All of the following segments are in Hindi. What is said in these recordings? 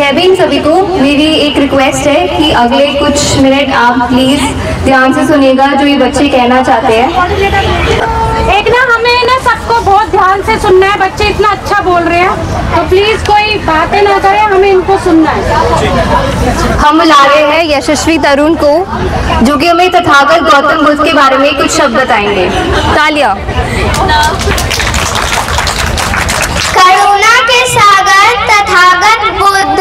जय भीम सभी को। मेरी एक रिक्वेस्ट है कि अगले कुछ मिनट आप प्लीज ध्यान से सुनिएगा जो ये बच्चे कहना चाहते हैं। एक ना हमें ना सबको बहुत ध्यान से सुनना है, बच्चे इतना अच्छा बोल रहे हैं तो प्लीज कोई बातें ना करें, हमें इनको सुनना है। हम बुला रहे हैं यशस्वी तरुण को जो कि हमें तथागत गौतम बुद्ध के बारे में कुछ शब्द बताएंगे। तालियां। करुणा के सागर तथागत बुद्ध,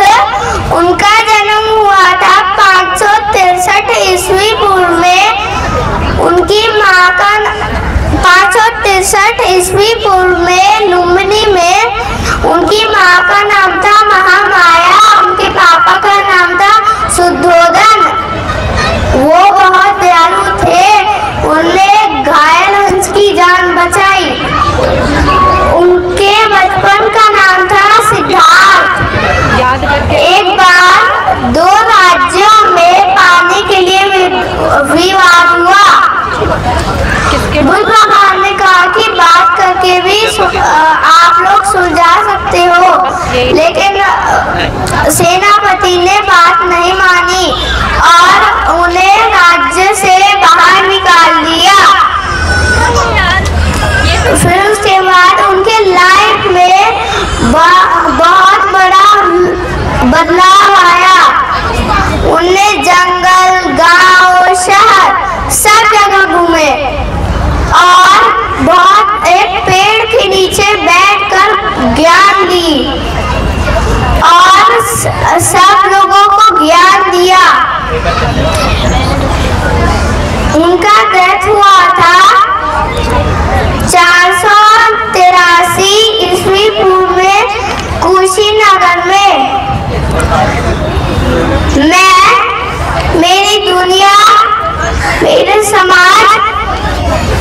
उनका जन्म हुआ था 563 ईस्वी पूर्व में। उनकी माँ का 563 ईस्वी पूर्व में लुम्बिनी में उनकी माँ का नाम था महामाया, उनके पापा का नाम था शुद्धोधन। वो बहुत दयालु थे, उन्होंने घायल हंस की जान बचाई। उनके बचपन का नाम था सिद्धार्थ। एक बार दो राज्यों में पानी के लिए विवाद हुआ। बुद्ध भगवान ने कहा कि बात करके भी आप लोग सुलझा सकते हो, लेकिन सेनापति ने बात नहीं मानी और उन्हें राज्य से बाहर निकाल दिया। फिर उसके बाद उनके लाइफ में बहुत बड़ा बदलाव आया। उनने जंगल, गांव, शहर सब जगह घूमे और बहुत एक पेड़ के नीचे बैठकर ज्ञान ली और सब लोगों को ज्ञान दिया। उनका डेथ हुआ था 483 ईस्वी पूर्व में कुशीनगर में। मैं मेरी दुनिया, मेरे समाज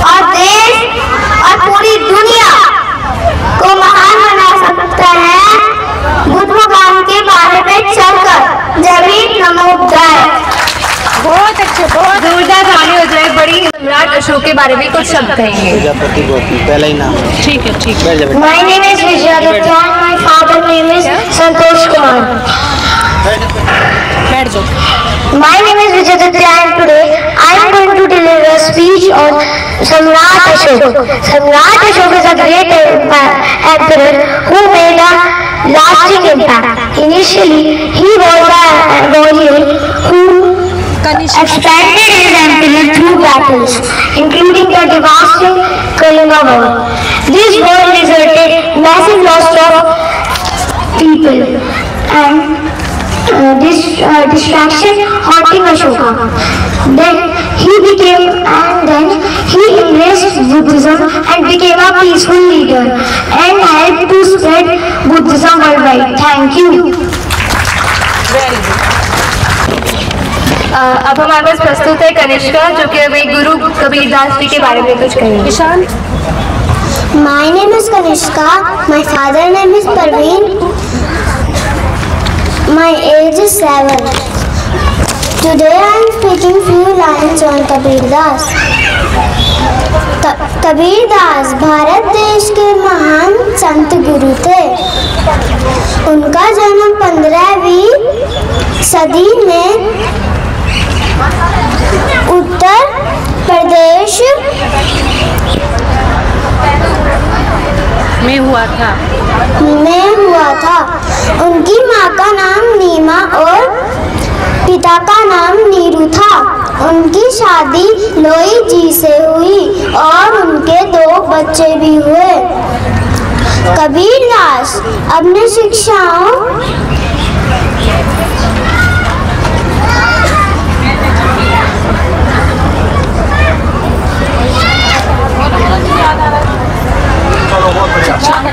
और देश और पूरी दुनिया को महान बना सकता है बुद्ध भगवान के बारे में चलकर। जय भीम, नमो बुद्धाय। बहुत अच्छे, बहुत जोरदार ताली हो जाए। बड़ी सम्राट अशोक के बारे में कुछ शब्द कहेंगे। प्रजापति गौतम, पहला ही नाम। ठीक है, ठीक है। My name is Vijayaditya and my father name is Santosh Kumar. बैठ जाओ। My name is Vijayaditya and today I am going to deliver a speech on Samrat Ashok. Samrat Ashok is a great emperor who made a lasting impact. Initially, he was a warrior who expanded his empire through battles, including the devastating Kalinga War. This war resulted in massive loss of people and distraction haunting Ashoka. Then he embraced Buddhism and became a peaceful leader and helped to spread Buddhism worldwide. Thank you. अब हमारे पास प्रस्तुत है कनिष्का जो कि अभी गुरु कबीरदास जी के बारे में कुछ कहेंगे। Ishan. My name is Kanishka. My father name is Parveen. My age is 7. Today I am speaking few lines on Kabirdas. Kabirdas Bharat देश के महान संत गुरु थे। उनका जन्म 15वीं सदी में उत्तर प्रदेश में हुआ था। उनकी माँ का नाम नीमा और पिता का नाम नीरू था। उनकी शादी लोई जी से हुई और उनके 2 बच्चे भी हुए। कबीरदास अपनी शिक्षाओं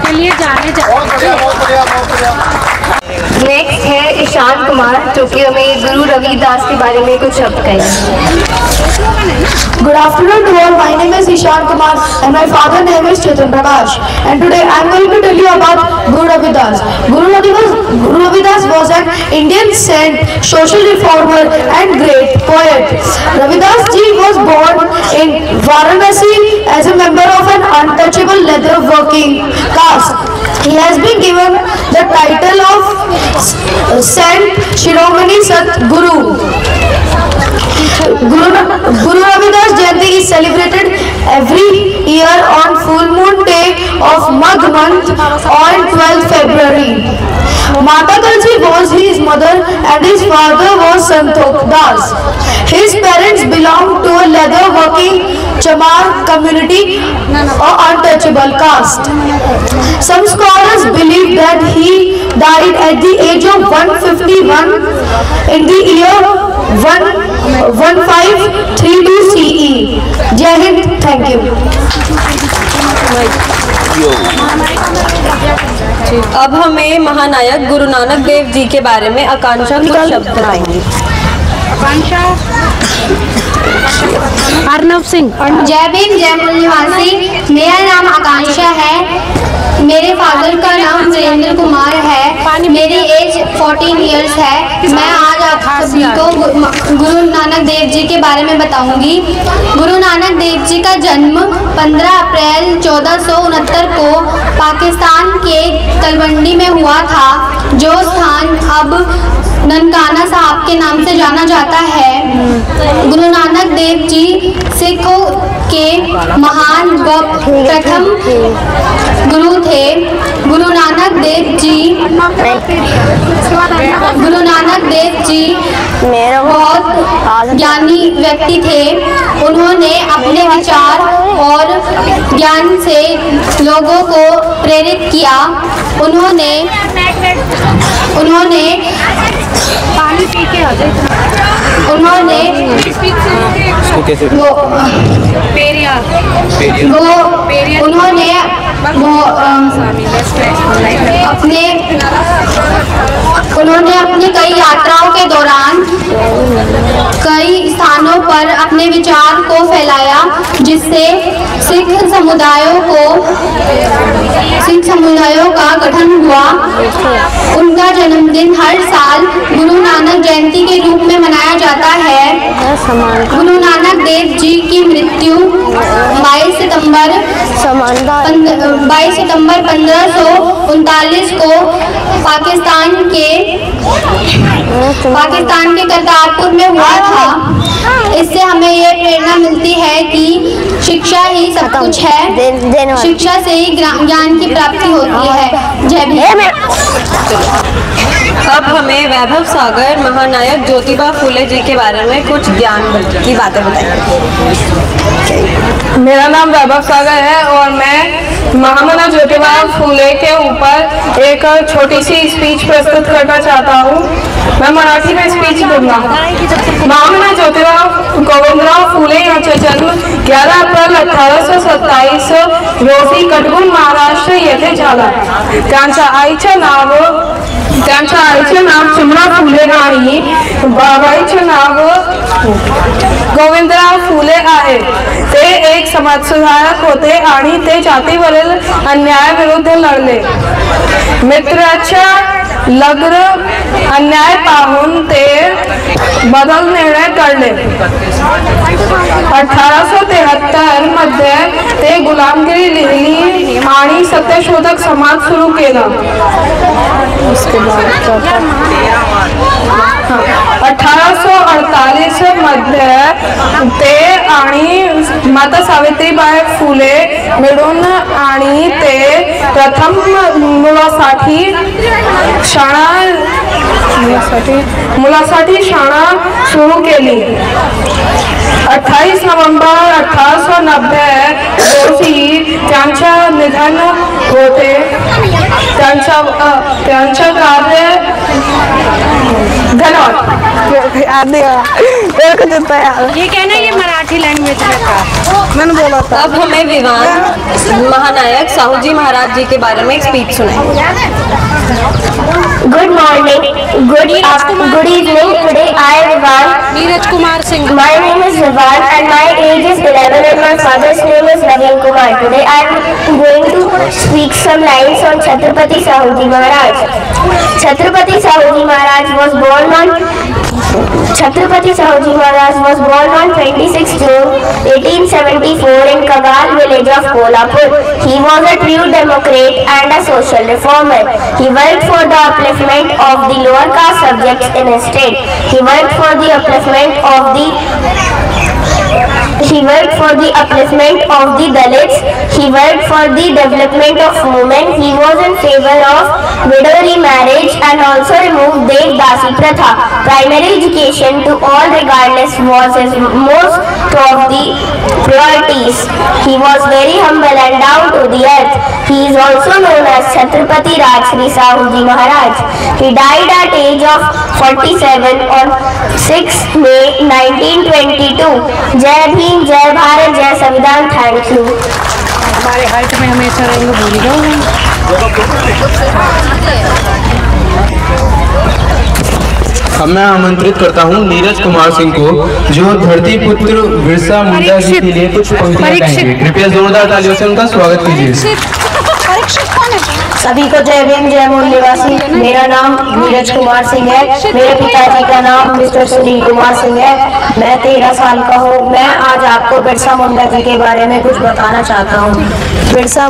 के लिए जाने नेक्स्ट है ईशान कुमार जो कि हमें गुरु रविदास के बारे में कुछ शब्द कहेंगे। Good afternoon to all. My name is Ishan Kumar and my father name is Chetan Prakash. And today I am going to tell you about Guru Ravidas. Guru Ravidas was an Indian saint, social reformer and great poet. Ravidas ji was born in Varanasi as a member of an untouchable leather working caste. He has been given the title of Shiromani Sadguru. Guru Ravidas Jayanti is celebrated every year on full moon day of Magh month on 12th February. Mata Tulsi was his mother and his father was Santokh Das. His parents belonged to a leather working Chamar community or untouchable caste. Some scholars believe that he died at the age of 151 in the year 1532 CE. Jai Hind, thank you. अब हमें महानायक गुरु नानक देव जी के बारे में आकांक्षा कुछ शब्द बताएंगी। अर्नब सिंह। जय भीम जय मूल निवासी। मेरा नाम आकांक्षा है। मेरे फादर का नाम वीरेंद्र कुमार है। मेरी एज 14 इयर्स है। मैं आज आप सभी को गुरु नानक देव जी के बारे में बताऊंगी। गुरु नानक देव जी का जन्म 15 अप्रैल 1469 को पाकिस्तान के तलवंडी में हुआ था, जो स्थान अब ननकाना साहब के नाम से जाना जाता है। गुरु नानक देव जी सिखों के महान व प्रथम गुरु थे। गुरु नानक देव जी बहुत ज्ञानी व्यक्ति थे। उन्होंने अपने विचार और ज्ञान से लोगों को प्रेरित किया। उन्होंने अपने कई यात्राओं के दौरान कई स्थानों पर अपने विचार को फैलाया, जिससे सिख समुदायों का गठन हुआ। उनका जन्मदिन हर साल गुरु नानक जयंती के रूप में मनाया जाता है। गुरु नानक देव जी की मृत्यु 22 सितंबर 1539 को पाकिस्तान के करतारपुर में हुआ था। इससे हमें ये प्रेरणा मिलती है कि शिक्षा ही सब कुछ है। शिक्षा से ही ज्ञान की प्राप्ति होती है। जय भीम। अब हमें वैभव सागर महानायक ज्योतिबा फूले जी के बारे में कुछ ज्ञान की बातें बताएंगे। मेरा नाम वैभव सागर है और मैं महामना ज्योतिबा फूले के ऊपर एक छोटी सी स्पीच प्रस्तुत करना चाहता हूँ। मैं मराठी में स्पीच दूंगा। महामना ज्योतिबा गोविंदराव फुले यांचा जन्म 11 एप्रिल 1827 रोजी कटगुण महाराष्ट्र येथे झाला। त्यांच्या आईचे नाव चिमणा फुले आणि बाबाईचे नाव गोविंदराव फुले आहे। ते एक समाजसुधारक होते आणि ते जातीवरील अन्यायाविरुद्ध लढले। मित्राच्या लग्न अन्याय पाहून ते बदल निर्णय करले। 1873 मध्ये ते गुलामगिरी लिहिली आणि सत्यशोधक समाज सुरू केला। 1848 मध्ये ते आणि माता सावित्रीबाई फुले मिळून आणि ते प्रथम मुलासाठी शाळा सुरू केली। 28 नोव्हेंबर 1890 रोजी त्यांचे निधन होते। त्यांच्या कार्य धन्यवाद। ये कहना ये मराठी लैंग्वेज में था, मैंने बोला था। अब हमें विवान महानायक साहू जी महाराज जी के बारे में एक स्पीच सुनाएंगे। Good morning, good evening. Today I am Vivan. Neeraj Kumar Singh. My name is Vivan and my age is 11 and my father's name is Naveen Kumar. Today I am going to speak some lines on Chhatrapati Sahuji Maharaj. Chhatrapati Sahuji Maharaj was born on Chhatrapati Shahuji Maharaj was born on 26 June 1874 in Kagal village of Kolhapur. He was a true democrat and a social reformer. He worked for the upliftment of the lower caste subjects in his state. He worked for the upliftment of the Dalits. He worked for the development of women. He was in favor of widow remarriage and also removed Devdasi Pratha. Primary education to all regardless was his most of the priorities. He was very humble and down to the earth. He is also known as Chhatrapati Rajshri Shahuji Maharaj. He died at age of 47 on 6 May 1922. जय भीम, जय भारत, जय संविधान। Thank you. हमारे हाइट में हमेशा रहेंगे, भूल जाओगे। अब मैं आमंत्रित करता हूं नीरज कुमार सिंह को, जो धरती पुत्र बिरसा मुंडा जी के लिए कुछ पंक्तियां कहेंगे। कृपया जोरदार तालियों से उनका स्वागत कीजिए। सभी को जय भीम, जय मूल निवासी। मेरा नाम नीरज कुमार सिंह है। मेरे पिताजी का नाम मिस्टर सुनील कुमार सिंह है। मैं 13 साल का हूँ। मैं आज आपको बिरसा मुंडा जी के बारे में कुछ बताना चाहता हूँ। बिरसा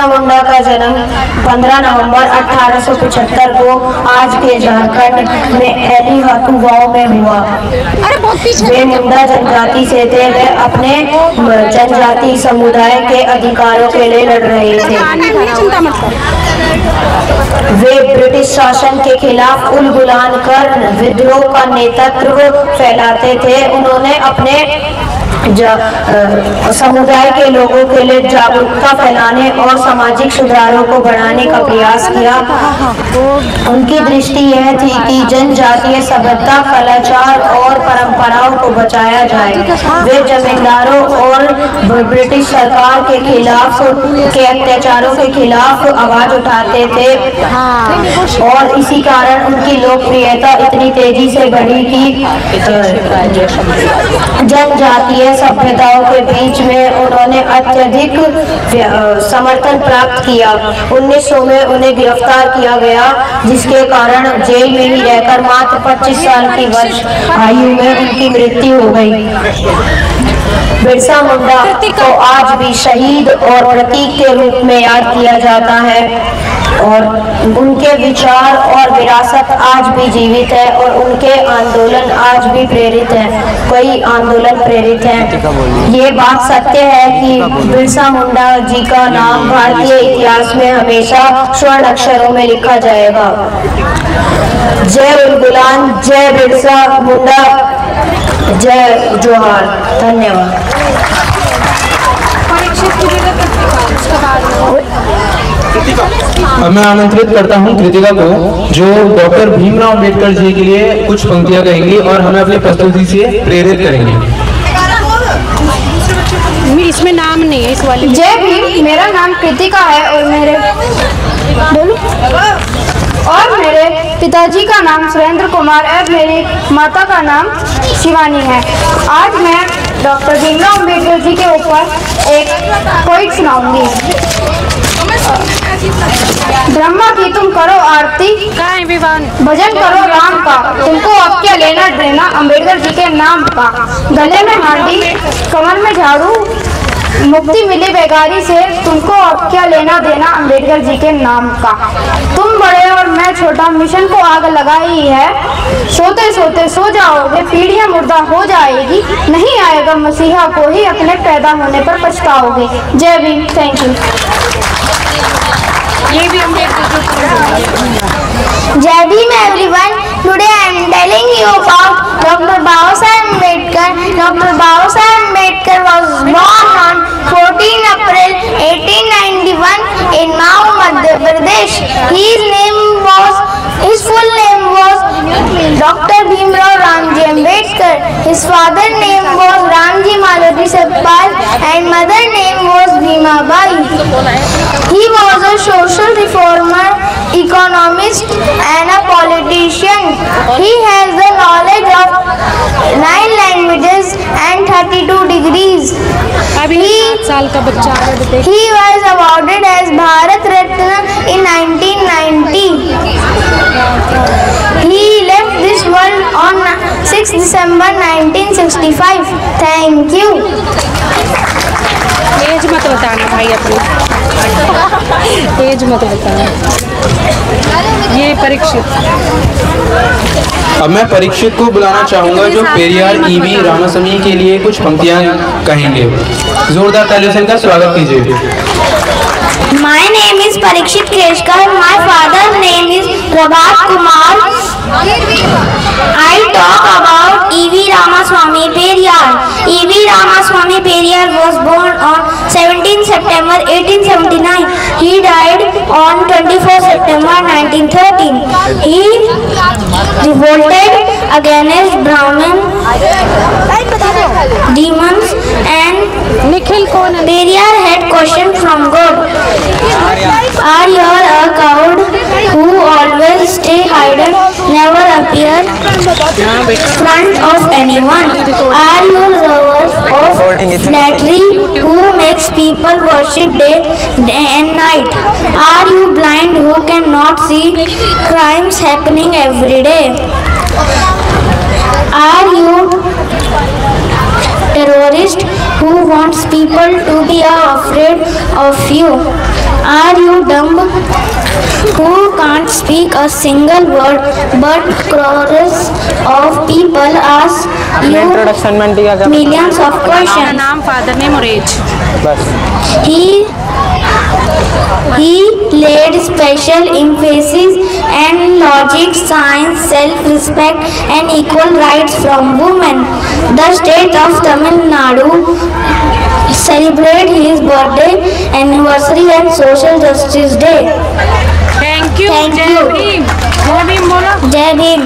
मुंडा का जन्म 15 नवंबर 1875 को आज के झारखंड में एलीहातू गांव में हुआ। वे मुंडा जनजाति से थे। वे अपने जनजाति समुदाय के अधिकारों के लिए लड़ रहे थे। वे ब्रिटिश शासन के खिलाफ उलगुलान कर विद्रोह का नेतृत्व फैलाते थे। उन्होंने अपने समुदाय के लोगों के लिए जागरूकता फैलाने और सामाजिक सुधारों को बढ़ाने का प्रयास किया। उनकी दृष्टि यह थी कि जनजातीय सभ्यता, कलाचार और परंपराओं को बचाया जाए। वे जमींदारों और ब्रिटिश सरकार के खिलाफ के अत्याचारों के खिलाफ आवाज उठाते थे और इसी कारण उनकी लोकप्रियता इतनी तेजी से बढ़ी कि जनजातीय सभ्यताओं के बीच में उन्होंने अत्यधिक समर्थन प्राप्त किया। 1900 में उन्हें गिरफ्तार किया गया, जिसके कारण जेल में ही रहकर मात्र 25 साल की वर्ष आयु में उनकी मृत्यु हो गई। बिरसा मुंडा को आज भी शहीद और प्रतीक के रूप में याद किया जाता है और उनके विचार और विरासत आज भी जीवित है और उनके आंदोलन आज भी प्रेरित है। कई आंदोलन प्रेरित हैं। ये बात सत्य है कि बिरसा मुंडा जी का नाम भारतीय इतिहास में हमेशा स्वर्ण अक्षरों में लिखा जाएगा। जय उलगुलान, जय बिरसा मुंडा, जय जोहार। धन्यवाद। अब मैं आमंत्रित करता हूं कृतिका को, जो डॉक्टर भीमराव अंबेडकर जी के लिए कुछ पंक्तियां कहेंगी और हमें अपनी प्रस्तुति से प्रेरित करेंगे। इसमें नाम नहीं है इस वाले। जय भीम। मेरा नाम कृतिका है और मेरे पिताजी का नाम सुरेंद्र कुमार है। मेरी माता का नाम शिवानी है। आज मैं डॉक्टर भीमराव अंबेडकर जी के ऊपर एक पोइट सुनाऊंगी। ब्रह्मा की तुम करो आरती, भजन करो राम का, तुमको अब क्या लेना देना अंबेडकर जी के नाम का। गले में हांडी, कमर में झाड़ू, मुक्ति मिली बेगारी से, तुमको अब क्या लेना देना अंबेडकर जी के नाम का। तुम बड़े और मैं छोटा, मिशन को आग लगाई है। सोते सोते सो जाओगे, पीढ़ियां मुर्दा हो जाएगी, नहीं आएगा मसीहा को ही अपने पैदा होने पर पछताओगे। जय Bhim. Thank you. Jai Bhim everyone. Today I am telling you about Dr. Babasaheb Ambedkar. Dr. Babasaheb Ambedkar was born on 14 April 1891 in Mao, Madhya Pradesh. His full name was Dr. Bhimrao Ramji Ambedkar. His father name was Ramji Maloti Sabpal and mother name was Bhima Bai. He was a social reformer, economist and a politician. He has the knowledge of 9 languages and 32 degrees. He was awarded as Bharat Ratna in 1990. He left 1955. Thank you. As मत बताना भाई अपनी, एज मत बताना। ये परीक्षित। अब मैं परीक्षित को बुलाना चाहूंगा जो पेरियार ईवी रामास्वामी के लिए कुछ पंक्तियां कहेंगे। जोरदार तालियों से इनका स्वागत कीजिए। My name is Parikshit Keshkar. My father's name is Prabhat Kumar. I talk about E.V. Ramaswamy Periyar. E.V. Ramaswamy Periyar was born on 17 September 1879. He died on 24 September 1913. He revolted against Brahmin demons and Periyar had questioned from God. Are you a coward who always stay hidden, never appear front of anyone? Are you lovers of flattery who makes people worship day and night? Are you blind who cannot see crimes happening every day? Are you terrorist who wants people to be afraid of you? Are you dumb who can't speak a single word but crores of people ask you millions of questions? नाम, फादर नेम और as. He laid special emphasis on logic, science, self-respect and equal rights from women. The state of Tamil Nadu celebrate his birthday, anniversary and social justice day. Thank you. Thank जय you. भीम। जय भीम बोलो। जय भीम।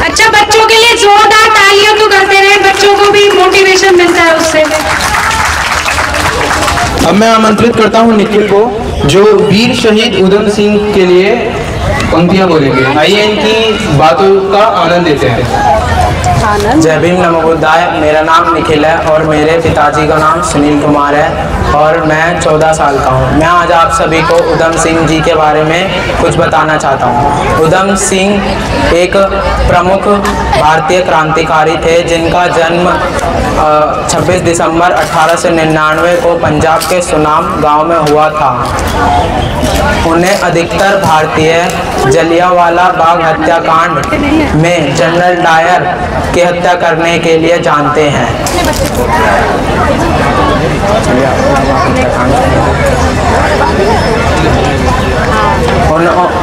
अच्छा, बच्चों के लिए जोरदार तालियां तो करते रहे, बच्चों को भी मोटिवेशन मिलता है उससे। अब मैं आमंत्रित करता हूं निखिल को जो वीर शहीद उधम सिंह के लिए पंक्तियां बोलेंगे। आइए इनकी बातों का आनंद लेते हैं। जय भीम नमो बुद्धाय। मेरा नाम निखिल है और मेरे पिताजी का नाम सुनील कुमार है और मैं 14 साल का हूँ। मैं आज आप सभी को उधम सिंह जी के बारे में कुछ बताना चाहता हूँ। उधम सिंह एक प्रमुख भारतीय क्रांतिकारी थे जिनका जन्म 26 दिसंबर 1899 को पंजाब के सुनाम गांव में हुआ था। उन्हें अधिकतर भारतीय जलियांवाला बाग हत्याकांड में जनरल डायर की हत्या करने के लिए जानते हैं।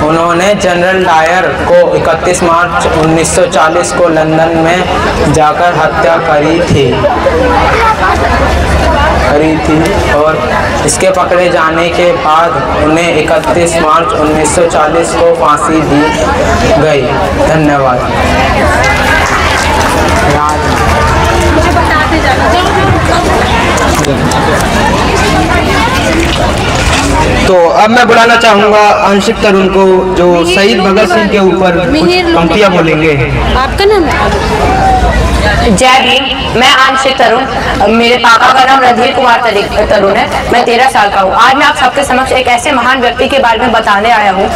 उन्होंने जनरल डायर को 31 मार्च 1940 को लंदन में जाकर हत्या करी थी और इसके पकड़े जाने के बाद उन्हें 31 मार्च 1940 को फांसी दी गई। धन्यवाद। तो अब मैं बुलाना चाहूंगा आंशिक तरुण को जो शहीद भगत सिंह के ऊपर कुछ पंक्तियां बोलेंगे। आपका नाम? जय भीम। मैं आंशिक तरुण, मेरे पापा का नाम रणधीर कुमार तरुण है। मैं 13 साल का हूँ। आज मैं आप सबके समक्ष एक ऐसे महान व्यक्ति के बारे में बताने आया हूँ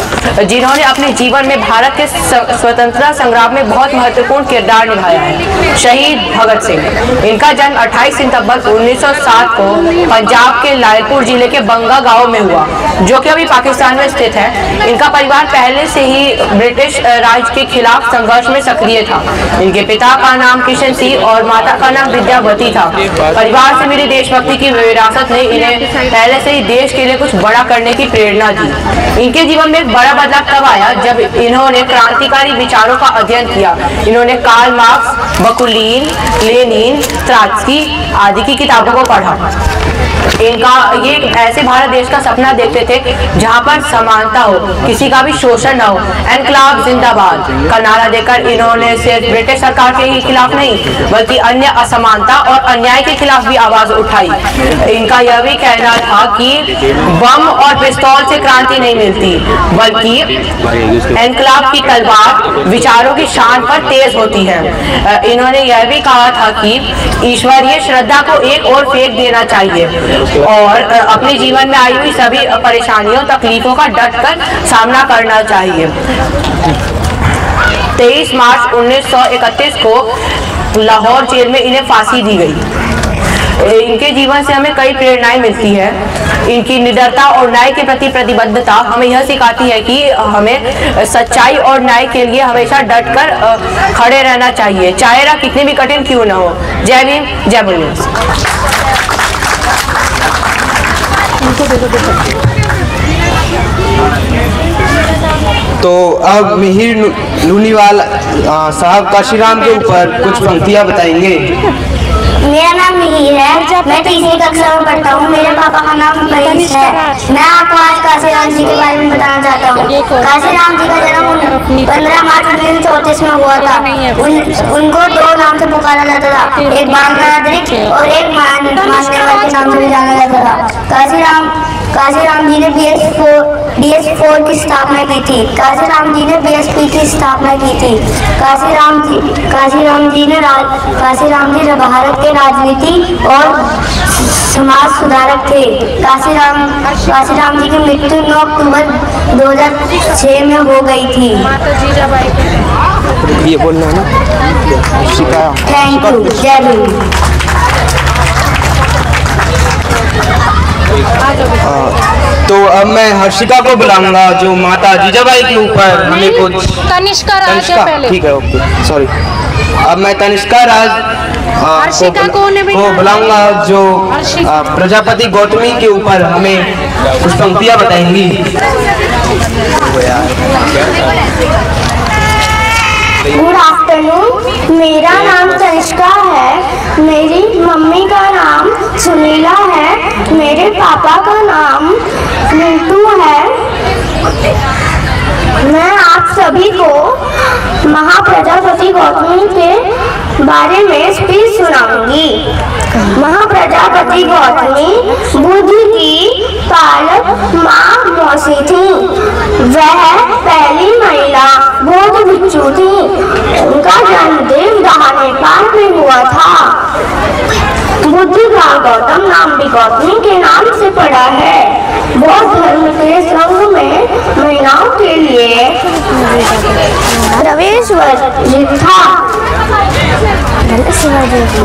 जिन्होंने अपने जीवन में भारत के स्वतंत्रता संग्राम में बहुत महत्वपूर्ण किरदार निभाया है। शहीद भगत सिंह। इनका जन्म 28 सितंबर 1907 को पंजाब के लालपुर जिले के बंगा गाँव में हुआ जो कि अभी पाकिस्तान में स्थित है। इनका परिवार पहले से ही ब्रिटिश राज के खिलाफ संघर्ष में सक्रिय था। इनके पिता का नाम किशन सिंह और माता का नाम विद्यावती था। परिवार से मेरी देशभक्ति की विरासत ने इन्हें पहले से ही देश के लिए कुछ बड़ा करने की प्रेरणा दी। इनके जीवन में एक बड़ा बदलाव तब आया जब इन्होंने क्रांतिकारी विचारों का अध्ययन किया। इन्होंने कार्ल मार्क्स, बकुलिन, लेनिन, ट्रॉट्स्की आदि की किताबों को पढ़ा। इनका ये ऐसे भारत देश का सपना देखते थे जहां पर समानता हो, किसी का भी शोषण न हो। इनकलाब जिंदाबाद का नारा देकर इन्होंने सिर्फ ब्रिटिश सरकार के ही खिलाफ नहीं बल्कि अन्य असमानता और अन्याय के खिलाफ भी आवाज उठाई। इनका यह भी कहना था कि बम और पिस्तौल से क्रांति नहीं मिलती बल्कि इनकलाब की तलवार विचारों की शान पर तेज होती है। इन्होंने यह भी कहा था कि ईश्वरीय श्रद्धा को एक और फेंक देना चाहिए और अपने जीवन में आई हुई सभी परेशानियों तकलीफों का डट कर सामना करना चाहिए। 23 मार्च 1931 को लाहौर जेल में इन्हें फांसी दी गई। इनके जीवन से हमें कई प्रेरणाएं मिलती है। इनकी निडरता और न्याय के प्रति प्रतिबद्धता हमें यह सिखाती है कि हमें सच्चाई और न्याय के लिए हमेशा डटकर खड़े रहना चाहिए, चाहे राह कितनी भी कठिन क्यों न हो। जय भीम, जय बोले। तो अब मिहिर लूनीवाल साहब काशीराम के ऊपर कुछ पंक्तियां बताएंगे। मेरा नाम मिहिर है, मैं तीसरी कक्षा में पढ़ता हूँ। मेरे पापा का नाम परेश है। मैं आपको आज काशीराम जी के बारे में बताना चाहता हूँ। काशीराम जी का जन्म 15 मार्च 1934 में हुआ था। उनको दो नाम से पुकारा जाता था, एक बांग्लादेश और एक मान्यवर के नाम से जाना जाता था। काशीराम जी ने DS4 की स्थापना की थी। काशीराम जी ने BSP की स्थापना की थी। काशीराम जी भारत के राजनीति और समाज सुधारक थे। काशीराम जी की मृत्यु 9 अक्टूबर 2006 में हो गई थी। ये बोलना है ना। Thank you. जय भीम। तो अब मैं हर्षिका को बुलाऊंगा जो माता जीजाबाई के ऊपर हमें कुछ। तनिष्का राज है पहले। ठीक है, ओके, सॉरी। अब मैं तनिष्का राज को बुलाऊंगा जो प्रजापति गौतमी के ऊपर हमें कुछ पंक्तियां बताएंगी। गुड आफ्टरनून, मेरा नाम तनिष्का है। मेरी मम्मी का नाम सुनीला है। मेरे पापा का नाम मिंटू है। मैं आप सभी को महाप्रजापति गौतमी के बारे में स्पीच सुनाऊंगी। महाप्रजापति गौतमी बुद्ध की पालक माँ मौसी थी। वह पहली महिला बौद्ध भिक्षु थी। उनका जन्म देवदाह नेपाल में हुआ था। बुद्ध का गौतम नाम भी गौतमी के नाम से पड़ा है। बौद्ध धर्म के संघ में महिलाओं के लिए प्रवेश वर्जित था।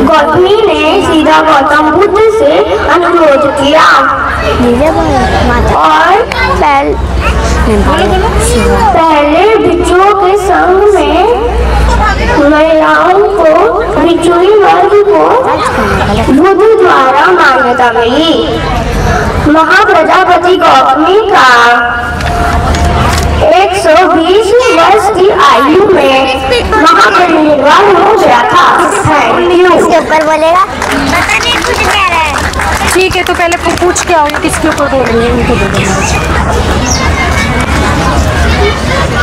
गौतमी ने सीधा गौतम बुद्ध से अनुरोध किया और पहले भिक्षुओं के संघ में महिलाओं को भिक्षुणी वर्ग को बुद्ध द्वारा मान्यता मिली। महाप्रजापति गौतमी का 120 वर्ष की आयु में महापरिनिर्वाण हो गया था। इसके ऊपर बोलेगा। ठीक है, तो पहले पूछ के आओ किसके ऊपर बोलेंगे, उनको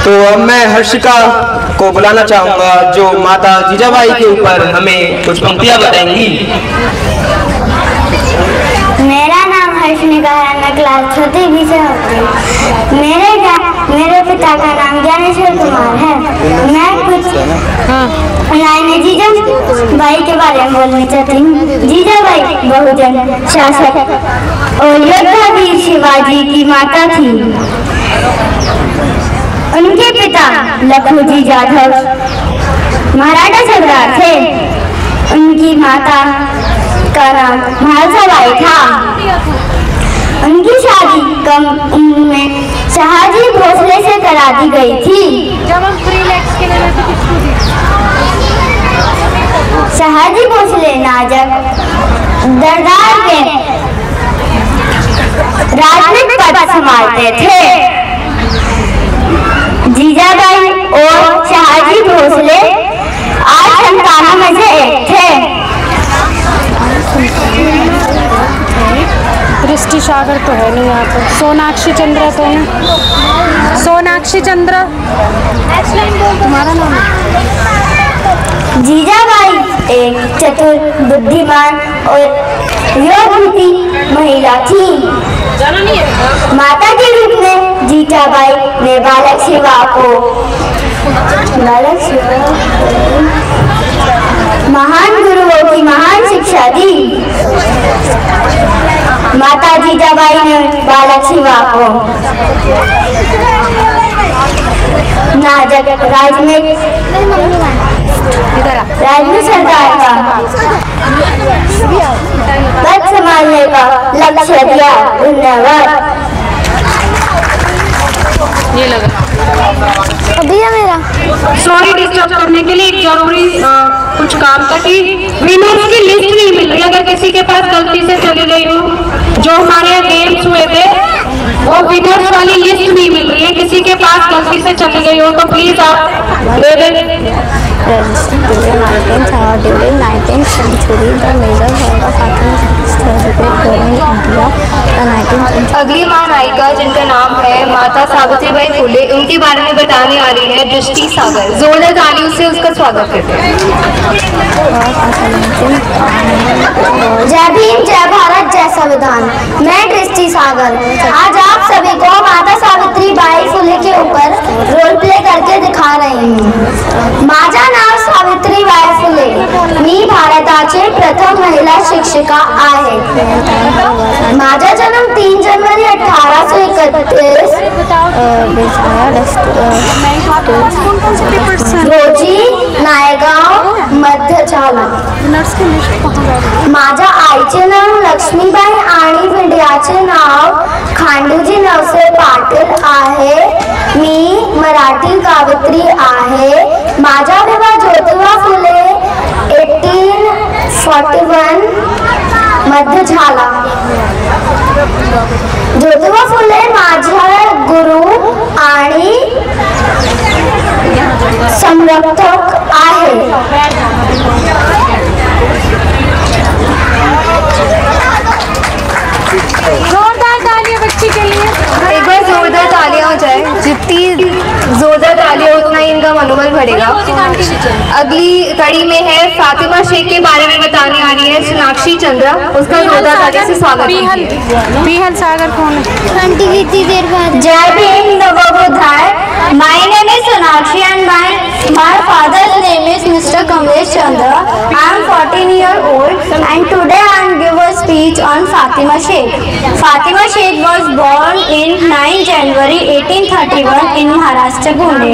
तो अब मैं हर्षिका को बुलाना चाहूंगा जो माता जीजाबाई के ऊपर हमें कुछ पंक्तियां बताएंगी। मेरा नाम हर्षिका है। मैं क्लास छोटी भी से होती हूँ। मेरे पिता का नाम ज्ञानेश्वर कुमार है। मैं कुछ लाइनें जीजाबाई के बारे में बोलना चाहती हूँ। जीजाबाई बहुजन शासक और योद्धा वीर शिवाजी की माता थी। उनके पिता लखनजी जाधव मराठा सम्राट थे। उनकी माता का नाम महालसाबाई था। उनकी शादी कम उम्र में शहाजी भोसले से करा दी गई थी। शहाजी भोसले नाजक दरबार के राजनीतिक पद संभालते थे। जीजाबाई और शहाजी भोसले 8 संतानों में से एक थे। दृष्टि सागर तो है नहीं यहाँ पर। सोनाक्षी चंद्र तो है। सोनाक्षी चंद्र तुम्हारा नाम है। जीजाबाई एक चतुर, बुद्धिमान और योगवती महिला थी। माता के रूप में जीजाबाई ने बालक शिवा को महान गुरुओं की महान शिक्षा दी। माता जीजाबाई ने बालक शिवा को राजनीति सरकार का पद संभालने का लक्ष्य दिया। धन्यवाद। ये लगा अभी है मेरा। सॉरी डिस्टर्ब करने के लिए एक जरूरी कुछ काम था कि विनर्स की लिस्ट नहीं मिल रही। अगर किसी के पास गलती से चली गई हो, जो हमारे गेम्स हुए थे वो विनर्स वाली लिस्ट नहीं मिल रही है, किसी के पास गलती से चली गई हो तो प्लीज आप ले लें। During 19th century, the major hall of Athens celebrated in India. The 19th century. अगली महानायिका जिनका नाम है माता सावित्रीबाई फुले, उनके बारे में बताने आ रही है दृष्टि सागर। जोरदार तालियों से उसका स्वागत करते हैं। जय भीम, जय भारत, जय संविधान। मैं दृष्टि सागर आज आप सभी को माता सावित्रीबाई फुले के ऊपर रोल प्ले करके दिखा रही हूँ। माझा नाव सावित्रीबाई फुले मी भारताचे प्रथम महिला शिक्षिका आहे। माझा जन्म 3 जनवरी 1831 रोजी नायगाव मध्य झाला। माझ्या आईचे नाव लक्ष्मीबाई आणि वडिलांचे नाव खांडूजी नवसे पाटील आहे। मी मराठी कवयित्री आहे। माझा विवाह ज्योतिबा फुले 1841 मध्ये झाला। ज्योतिबा फुले माझ्या गुरु आणि संरक्षक आहे। जोरदार तालियां बच्ची के लिए। एक बार जोरदार तालियां हो जाए, जितनी जोरदार तालियां उतना ही इनका मनोबल बढ़ेगा। अगली कड़ी में है फातिमा शेख के बारे में बताने आ रही है सोनाक्षी चंद्रा, उसका जोरदार तालियों से स्वागत कीजिए। पीहल सागर कौन है? आंटी कितनी देर बाद। जय Bhim, Navodaya. My name is Sonakshi and my father's name is Mr. Kamlesh Chandra. I am 14 years old and today I am give a speech on Fatima Sheikh. Fatima Sheikh was born in 9 January 1831 in Maharashtra, Pune.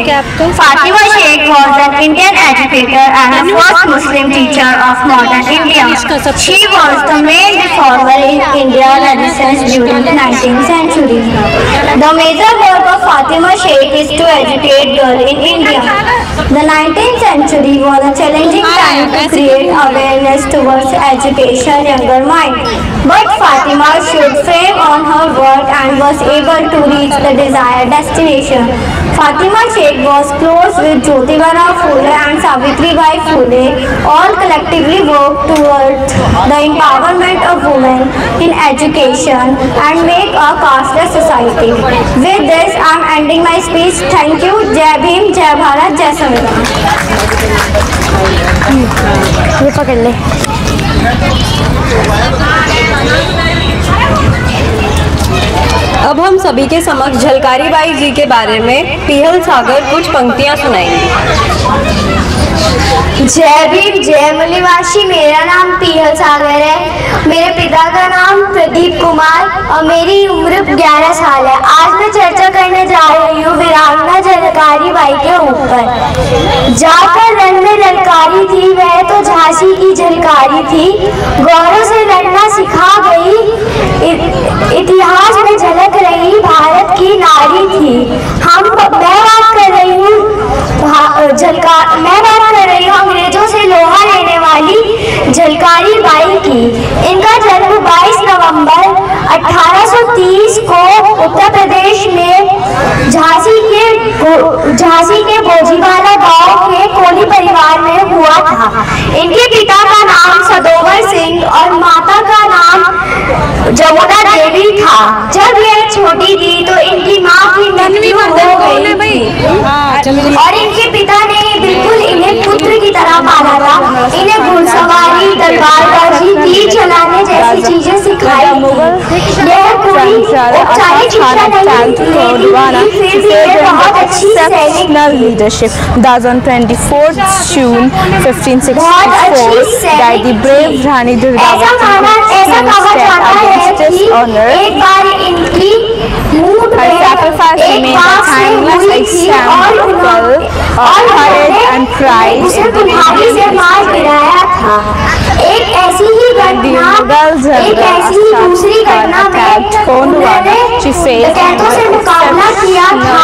Fatima Sheikh was an Indian educator and a first Muslim teacher of modern India. She was the main reformer in Indian resistance during the 19th century. The major work of Fatima Sheikh is to educate girls in India. The 19th century was a challenging time to create awareness towards education younger mind. But Fatima stood firm on her work and was able to reach the desired destination. Fatima Sheikh was close with Jyotirao Phule and Savitribai Phule. All collectively worked towards the empowerment of women in education and make a casteless society. With this, I am ending my speech. Thank you. Jai Bhim, Jai Bharat, Jai Samvidan. ये पकड़ ले। अब हम सभी के समक्ष झलकारी बाई जी के बारे में पीहल सागर कुछ पंक्तियां सुनाएंगी। जय भीम, जय मुनिवासी। मेरा नाम पीहल सागर है। मेरे पिता का नाम प्रदीप कुमार और मेरी उम्र 11 साल है। आज मैं चर्चा करने जा रही हूँ वीरांगना झलकारी बाई के ऊपर। जाकर रण में ललकारी थी वह तो झांसी की झलकारी थी। गौरव से लड़ना सिखा गई इतिहास में झलक रही भारत की नारी थी। मैं बात कर रही हूँ अंग्रेजों से लोहा लेने वाली झलकारी बाई की। इनका जन्म 22 नवंबर 1830 को उत्तर प्रदेश में झांसी के बोजीवाला गांव के कोली परिवार में हुआ था। इनके पिता का नाम सदोवर सिंह और माता का नाम जमुना देवी था। जब यह छोटी थी तो इनकी माँ की मृत्यु हो गई थी और इनके पिता ने बिल्कुल इन्हें पुत्र की तरह पाला था। इन्हें घुड़सवारी, तलवारबाजी, तीर चलाने जैसी चीजें सिखाई। यह पूरी औपचारिक शिक्षा नहीं थी, फिर भी यह बहुत अच्छी सैनिक leadership. Thus on 24th June 1564 died the brave Rani Durgavati. ऐसा कहा जाता है कि एक बार इनकी मूठ में एक बात से हुई थी और कुल्हाड़ी से मार गिराया था। एक ऐसी ही घटना, एक ऐसी ही दूसरी घटना में उन्होंने डकैतों से मुकाबला किया था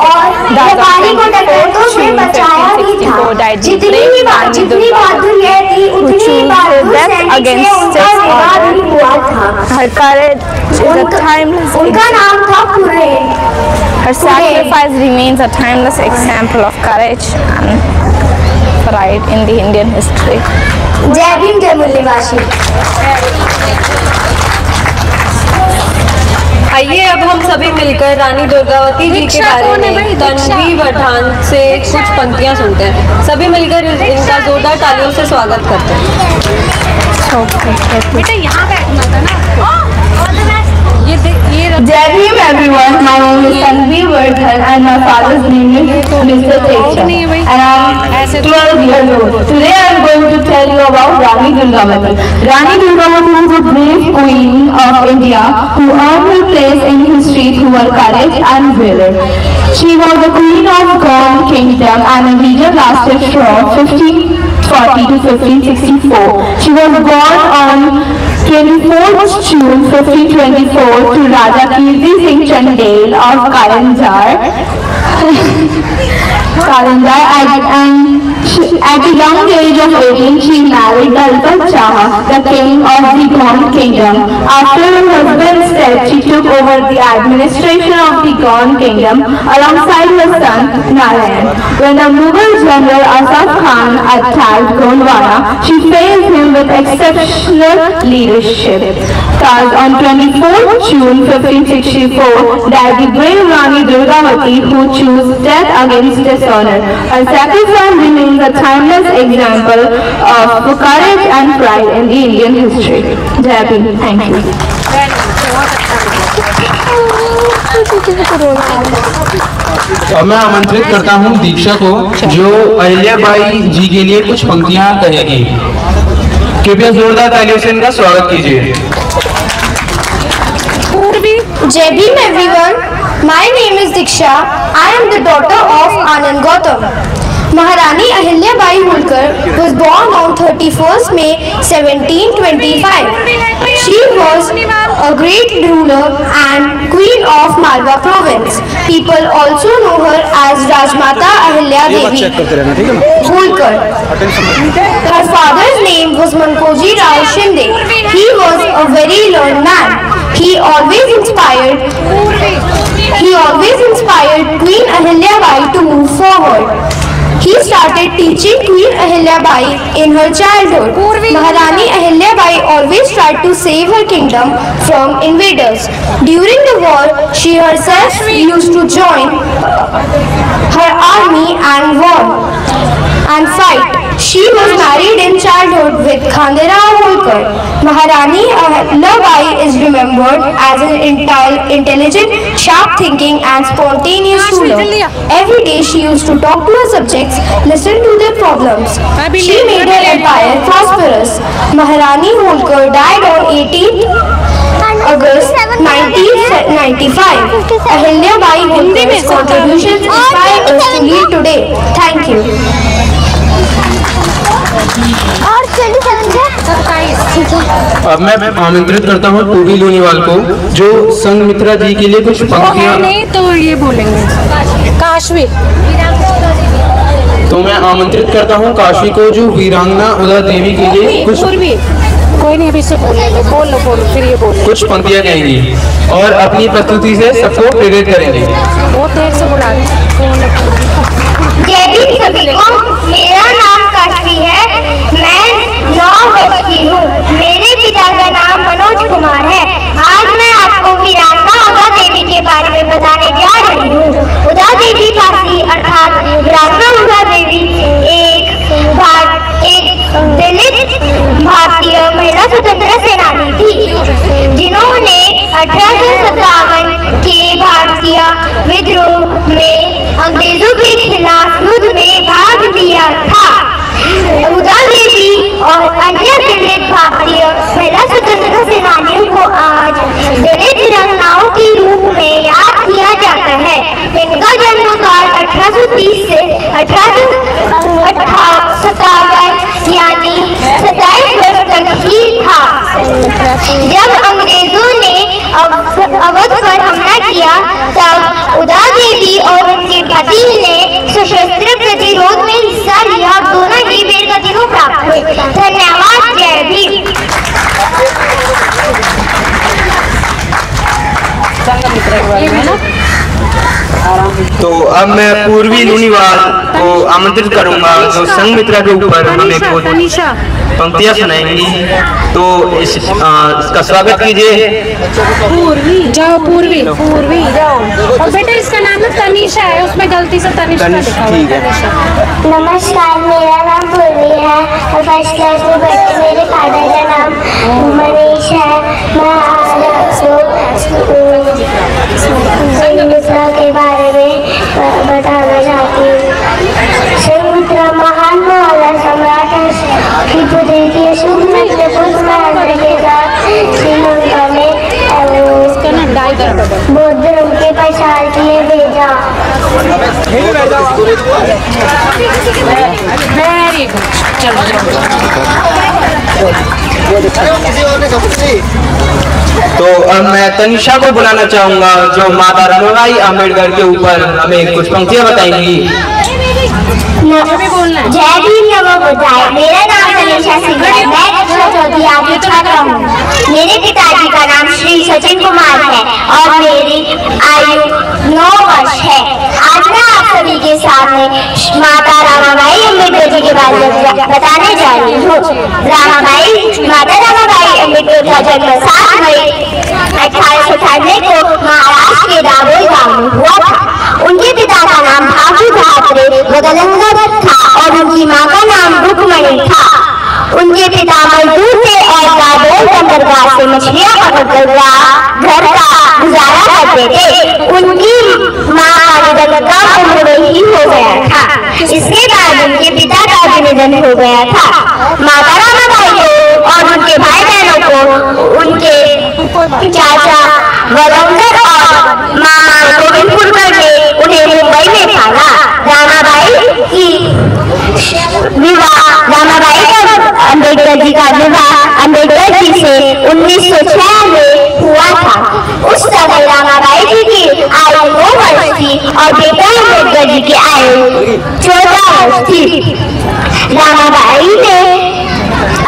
और व्यापारी को डकैतों से बचाया भी था। जितनी बहादुर यह थी, उतनी ही बहादुर सैनिक से उनका विवाह भी हुआ था। उनका नाम था खुर्रे। Her sacrifice remains a timeless example of courage and pride in the Indian history. जय भीम, जय मूल्यवासी। आइए अब हम सभी मिलकर रानी दुर्गावती जी के बारे में तन्वी पठान से कुछ पंक्तियां सुनते हैं। सभी मिलकर इनका जोरदार तालियों से स्वागत करते हैं। बेटा यहाँ बैठना था ना। Jai Bhim everyone, my name is Tanvi Vardhan and my father's name is Mr. Teksha and I am 12 years old. Today I am going to tell you about Rani Durgavati. Rani Durgavati was a brave queen of India who earned her place in history through her courage and valor. She was the queen of Gaunt Kingdom and her region lasted from 1540 to 1564. She was born on 24th June 1524 to Raja Kirti Singh Chandel of Karanjar and at a young age of 18 she married Dalpat Shah, the king of the Gaunt Kingdom. After her husband's death, she took over the administration of the Gaunt Kingdom alongside her son Narayan. When the Mughal general Asaf Khan attacked Gondwana, she faced him with exceptional leadership. Thus, on 24th June 1564, died the brave Rani Durgavati who chose death against dishonor. Her sacrifice remains a timeless example of courage and pride in the Indian history. Jai Bhim. Thank you. अब मैं आमंत्रित करता हूं दीक्षा को, जो अहिल्याबाई जी के लिए कुछ पंक्तियां कहेगी। कृपया जोरदार तालियों से इनका स्वागत कीजिए। Jai Bhim everyone, my name is Diksha. I am the daughter of Anand Gautam. Maharani Ahilyabai Holkar was born on 31st May 1725. She was a great ruler and queen of Malwa province. People also know her as Rajmata Ahilya Devi Holkar. Her father's name was Mankoji Rao Shinde. He was a very learned man. He always inspired Queen Ahilyabai to move forward. He started teaching Queen Ahilyabai in her childhood. Maharani Ahilyabai always tried to save her kingdom from invaders. During the war, she herself used to join her army and fight. She was married in childhood with Khanderao Holkar. Maharani Ahilyabai is remembered as an intelligent, sharp-thinking and spontaneous ruler. Every day she used to talk to her subjects, listen to their problems. She made her empire prosperous. Maharani Holkar died on 18th August 1995. Ahilyabai Holkar's contributions inspire us to lead today. Thank you. अब मैं आमंत्रित करता हूँ टूबी लोनीवाल को, जो संघमित्रा जी के लिए कुछ पंक्तियां नहीं तो ये बोलेंगे। काशवी। तो मैं आमंत्रित करता हूँ काशी को, जो वीरांगना उदा देवी के लिए कुछ कोई नहीं, अभी से बोलो फिर ये बोलो। कुछ पंक्तियां कहेंगी और अपनी प्रस्तुति से सबको प्रेरित करेंगे। बहुत देर से बुला रही। जय भीम सभी को। मेरा नाम काशवी है। मैं 9 वर्ष की हूँ। मेरे पिता का नाम मनोज कुमार है। आज मैं आपको वीरांगना उदा देवी के बारे में बताने जा रही हूँ। उदा देवी काशी अर्थात वीरांगना उदा देवी एक दलित भारतीय महिला स्वतंत्रता सेनानी थी, जिन्होंने 1857 के भारतीय विद्रोह में अंग्रेजों के खिलाफ युद्ध में भाग लिया था। उदा देवी और अन्य दलित भारतीय महिला स्वतंत्रता सेनानियों को अवध पर हमला किया तब उदा देवी और उनके पति ने सशस्त्र प्रतिरोध में हिस्सा लिया। दोनों ही वीर गतियों प्राप्त हुए। धन्यवाद। जय भीम। तो अब मैं पूर्वी लूनीवाल को आमंत्रित करूंगा जो संघ मित्रा के ऊपर हमें कुछ पंक्तियां सुनाएंगी। तो इसका स्वागत कीजिए। पूर्वी जाओ, पूर्वी जाओ। और बेटा इसका नाम तनीषा है, उसमें गलती से तनिष्का लिखा हुआ है। नमस्कार, मेरा नाम पूर्वी है और फर्स्ट क्लास में पढ़ती। मेरे फादर का नाम मनीष है। मैं आज संघमित्रा के बारे में बताना चाहती हूँ। संघमित्रा महान महाराज सम्राट की पुत्री थी। सुमित्र पुत्र महेंद्र के साथ श्रीलंका में बौद्ध धर्म के प्रसार के लिए भेजा। Very good. तो अब मैं तनिषा को बुलाना चाहूंगा जो माता रमाबाई अम्बेडकर के ऊपर हमें कुछ पंक्तियां बताएंगी। जय भीम, नमो बुद्धाय। मेरा नाम तनिषा सिंह है। मैं कक्षा चौथी आगे छात्रा हूँ। मेरे पिताजी का नाम श्री सचिन कुमार है और मेरी आयु 9 वर्ष है। आज मैं आप सभी के सामने माता रमाबाई अम्बेडकर जी के बारे में बताने जा रही हूँ। माता रमाबाई अम्बेडकर का जन्म 7 मई 1898 को महाराष्ट्र के दाभोल गांव में हुआ था। उनके पिता का नाम भागू ठाकरे गंगाधर था और उनकी मां का नाम रुक्मणी था। उनके पिता मजदूर थे और दाभोल बंदरगाह से मछलियां पकड़कर घर का गुजारा करते थे। उनकी मां का निधन कम उम्र में ही हो गया था। इसके बाद उनके पिता का भी निधन हो गया था। माता रमाबाई को और उनके भाई बहनों को उनके चाचा वलंदर और मामा गोविंदपुरकर ने उन्हें मुंबई में पाला। रमाबाई का अम्बेडकर जी का विवाह अम्बेडकर जी से 1906 में हुआ था। उस समय रमाबाई जी की आयु 9 वर्ष थी और बेटा अम्बेडकर जी की आयु 14 वर्ष थी। रमाबाई ने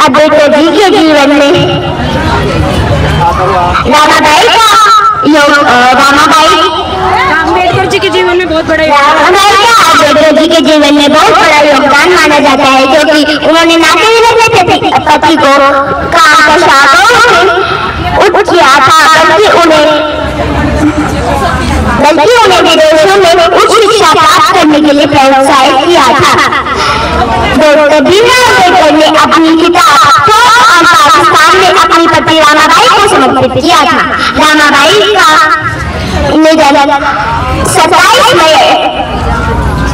अम्बेडकर जी के जीवन में अम्बेडकर जी के जीवन में बहुत बड़ा अम्बेडकर जी के जीवन में बहुत बड़ा योगदान माना जाता है, क्योंकि उन्होंने ना केवल अपने पति को काम का शाखों उच्च किया था बल्कि उन्हें विदेशों में उच्च शिक्षा प्राप्त करने के लिए प्रोत्साहित किया था। डॉक्टर भीमराव अम्बेडकर ने अपनी किताब पाकिस्तान में अपनी पत्नी रमाबाई को समर्पित किया था। रमाबाई का निधन 27 मई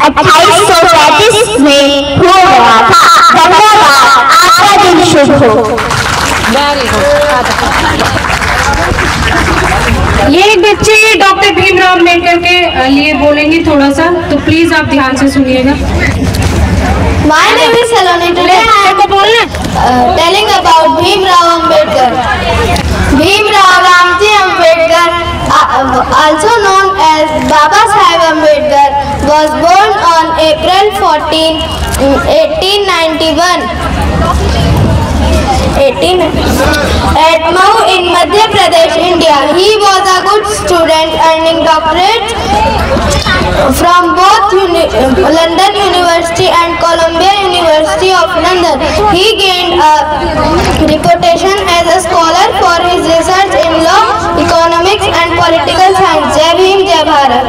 1835 में हो गया था। धन्यवाद। आपका दिन शुभ हो। ये एक बच्चे डॉक्टर भीमराव अम्बेडकर के लिए बोलेंगे थोड़ा सा, तो प्लीज आप ध्यान से सुनिएगा। My name is Saloni. Today I am telling about Bhimrao Ambedkar. Bhimrao Ramji Ambedkar, also known as Baba Saheb Ambedkar, was born on April 14, 1891. At Mau in Madhya Pradesh, India. He was a good student, earning doctorates from both London University and Columbia University of London. He gained a reputation as a scholar for his research in law, economics and political science. Jai Bhim, Jai Bharat.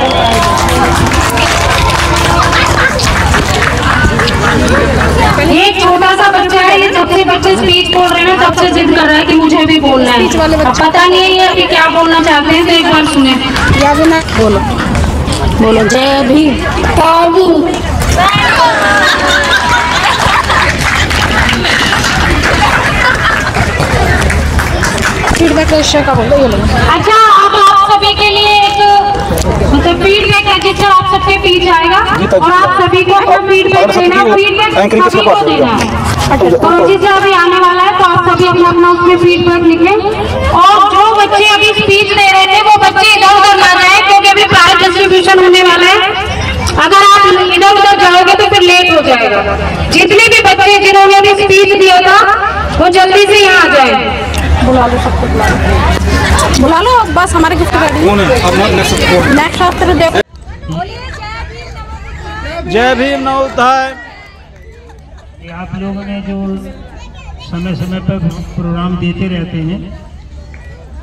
ये एक छोटा सा बच्चा है, ये जब से बच्चे स्पीच बोल रहे हैं तब से जिद कर रहा है कि मुझे भी बोलना है। अब पता नहीं है कि क्या बोलना चाहते हैं, तो एक बार सुने। बोलो जय भीम। जय भीम। फीडबैक का बोलो। अच्छा, अब आप सभी के लिए एक मतलब फीडबैक है जिससे आप सबके बीच आएगा और आप सभी को फीडबैक देना, फीडबैक सभी को देना है। तो अभी आने वाला है, तो आप सभी अपना अपना उसमें फीडबैक लिखें। और जो बच्चे अभी स्पीच दे रहे थे वो बच्चे इधर उधर ना जाए, क्योंकि अभी प्राइज डिस्ट्रीब्यूशन होने वाला है। अगर आप इधर उधर जाओगे तो फिर लेट हो जाएगा। जितने भी बच्चे जिन्होंने अभी स्पीच दिया था वो जल्दी से यहाँ आ जाए। बुला लो सबको, बुला लो बस, हमारे गिफ्ट रेडी है। नेक्स्ट शास्त्र देखो। जय भीम नवोदय। आप लोगों ने जो समय समय पर प्रोग्राम देते रहते हैं,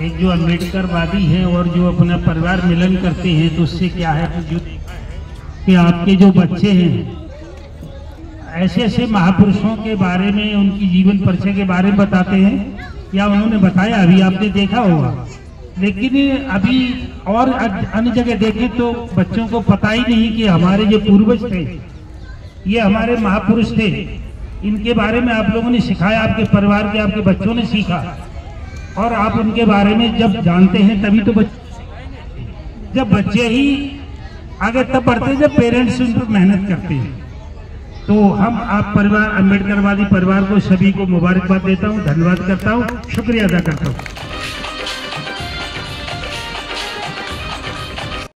एक जो अम्बेडकरवादी है और जो अपना परिवार मिलन करते हैं, तो उससे क्या है जो कि आपके जो बच्चे हैं ऐसे ऐसे महापुरुषों के बारे में, उनकी जीवन परिचय के बारे में बताते हैं, या उन्होंने बताया अभी आपने देखा होगा। लेकिन अभी और अन्य जगह देखें तो बच्चों को पता ही नहीं कि हमारे जो पूर्वज थे ये हमारे महापुरुष थे, इनके बारे में आप लोगों ने सिखाया, आपके परिवार के आपके बच्चों ने सीखा। और आप उनके बारे में जब जानते हैं तभी तो जब बच्चे ही आगे तब बढ़ते जब पेरेंट्स उन पर मेहनत करते हैं। तो हम आप परिवार अम्बेडकरवादी परिवार को सभी को मुबारकबाद देता हूँ, धन्यवाद करता हूँ, शुक्रिया अदा करता हूँ।